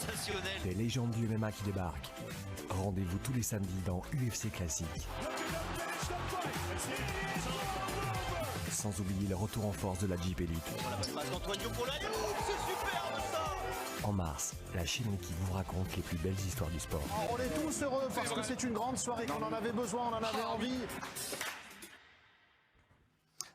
sensationnel. Des légendes du MMA qui débarquent. Rendez-vous tous les samedis dans UFC Classique. Sans oublier le retour en force de la Jeep Elite. Voilà, passe d'Antoine pour la loupe, c'est superbe ça. En mars, la chaîne qui vous raconte les plus belles histoires du sport. On est tous heureux parce que c'est une grande soirée, qu'on en avait besoin, on en avait envie.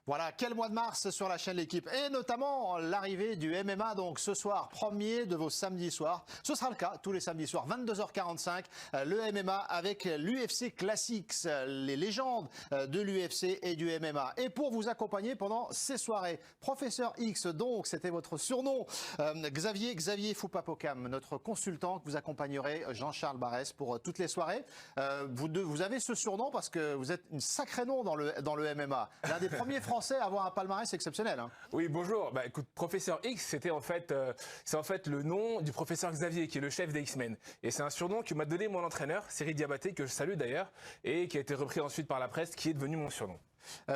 Voilà, quel mois de mars sur la chaîne L'équipe. Et notamment l'arrivée du MMA, donc ce soir, premier de vos samedis soirs. Ce sera le cas tous les samedis soirs, 22h45, le MMA avec l'UFC Classics, les légendes de l'UFC et du MMA. Et pour vous accompagner pendant ces soirées, Professeur X, donc, c'était votre surnom. Xavier Foupapokam, notre consultant que vous accompagnerez, Jean-Charles Barès, pour toutes les soirées. Vous avez ce surnom parce que vous êtes un sacré nom dans le MMA. L'un des premiers Français à avoir un palmarès exceptionnel. Hein. Oui, bonjour. Bah, écoute, Professeur X, c'est en fait le nom du professeur Xavier, qui est le chef des X-Men. Et c'est un surnom que m'a donné mon entraîneur, Cyril Diabaté, que je salue d'ailleurs, et qui a été repris ensuite par la presse, qui est devenu mon surnom.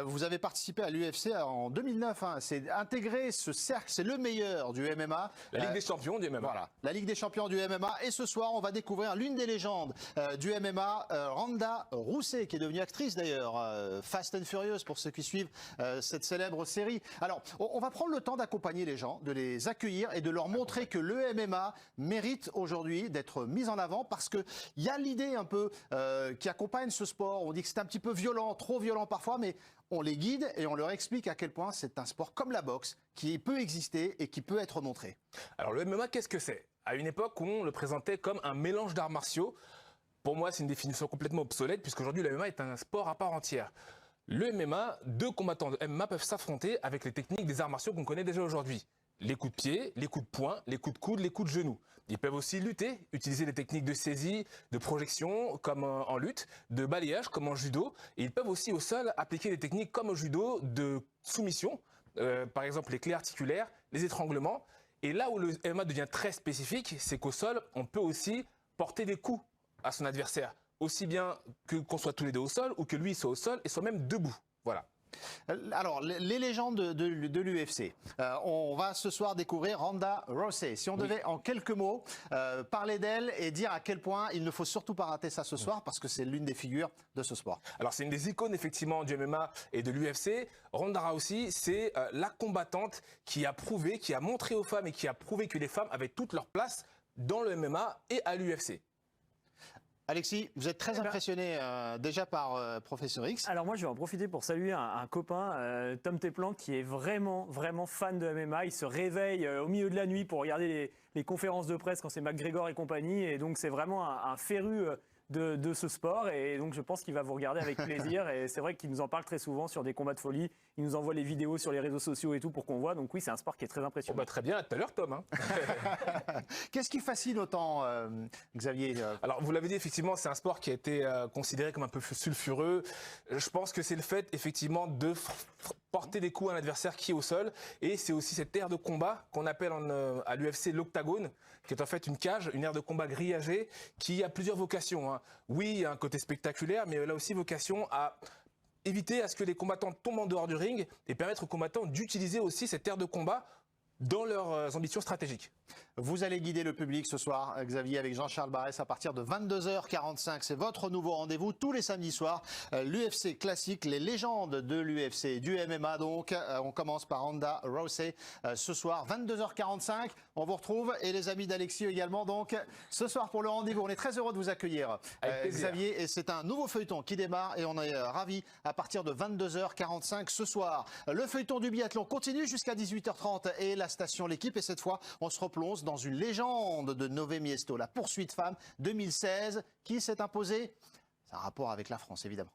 Vous avez participé à l'UFC en 2009. Hein. C'est intégré ce cercle, c'est le meilleur du MMA. La Ligue des champions du MMA. Voilà, la Ligue des champions du MMA. Et ce soir, on va découvrir l'une des légendes du MMA, Ronda Rousey, qui est devenue actrice d'ailleurs, Fast and Furious, pour ceux qui suivent cette célèbre série. Alors, on va prendre le temps d'accompagner les gens, de les accueillir et de leur montrer que le MMA mérite aujourd'hui d'être mis en avant, parce que il y a l'idée un peu qui accompagne ce sport. On dit que c'est un petit peu violent, trop violent parfois, mais on les guide et on leur explique à quel point c'est un sport comme la boxe qui peut exister et qui peut être montré. Alors le MMA, qu'est-ce que c'est? À une époque, on le présentait comme un mélange d'arts martiaux. Pour moi, c'est une définition complètement obsolète, puisqu'aujourd'hui, le MMA est un sport à part entière. Le MMA, deux combattants de MMA peuvent s'affronter avec les techniques des arts martiaux qu'on connaît déjà aujourd'hui. Les coups de pied, les coups de poing, les coups de coude, les coups de genoux. Ils peuvent aussi lutter, utiliser des techniques de saisie, de projection comme en lutte, de balayage comme en judo. Et ils peuvent aussi au sol appliquer des techniques comme au judo de soumission, par exemple les clés articulaires, les étranglements. Et là où le MMA devient très spécifique, c'est qu'au sol, on peut aussi porter des coups à son adversaire. Aussi bien qu'on soit tous les deux au sol ou que lui soit au sol et soit même debout. Voilà. Alors, les légendes de l'UFC. On va ce soir découvrir Ronda Rousey. Si on devait en quelques mots parler d'elle et dire à quel point il ne faut surtout pas rater ça ce soir, parce que c'est l'une des figures de ce sport. Alors c'est une des icônes effectivement du MMA et de l'UFC. Ronda Rousey, c'est la combattante qui a prouvé, qui a montré aux femmes et qui a prouvé que les femmes avaient toute leur place dans le MMA et à l'UFC. Alexis, vous êtes très impressionné déjà par Professeur X. Alors moi, je vais en profiter pour saluer un copain, Tom Teplan, qui est vraiment fan de MMA. Il se réveille au milieu de la nuit pour regarder les conférences de presse quand c'est McGregor et compagnie. Et donc, c'est vraiment un féru de ce sport. Et donc, je pense qu'il va vous regarder avec plaisir. Et c'est vrai qu'il nous en parle très souvent sur des combats de folie. Il nous envoie les vidéos sur les réseaux sociaux et tout pour qu'on voit. Donc oui, c'est un sport qui est très impressionnant. Oh bah très bien, à tout à l'heure, Tom. Hein. Qu'est-ce qui fascine autant, Xavier? Alors, vous l'avez dit, effectivement, c'est un sport qui a été considéré comme un peu sulfureux. Je pense que c'est le fait, effectivement, de porter des coups à un adversaire qui est au sol. Et c'est aussi cette aire de combat qu'on appelle à l'UFC l'octagone, qui est en fait une cage, une aire de combat grillagée, qui a plusieurs vocations. Hein. Oui, il y a un côté spectaculaire, mais elle a aussi vocation à éviter à ce que les combattants tombent en dehors du ring et permettre aux combattants d'utiliser aussi cette aire de combat dans leurs ambitions stratégiques. Vous allez guider le public ce soir, Xavier, avec Jean-Charles Barès à partir de 22h45. C'est votre nouveau rendez-vous tous les samedis soirs. L'UFC Classique, les légendes de l'UFC, du MMA donc. On commence par Ronda Rousey ce soir, 22h45. On vous retrouve et les amis d'Alexis également. Donc ce soir pour le rendez-vous, on est très heureux de vous accueillir, Xavier. Et c'est un nouveau feuilleton qui démarre et on est ravis à partir de 22h45 ce soir. Le feuilleton du biathlon continue jusqu'à 18h30 et la station L'équipe. Et cette fois, on se replonge dans une légende de Nové Miesto, la poursuite femme 2016. Qui s'est imposée? Ça a un rapport avec la France, évidemment.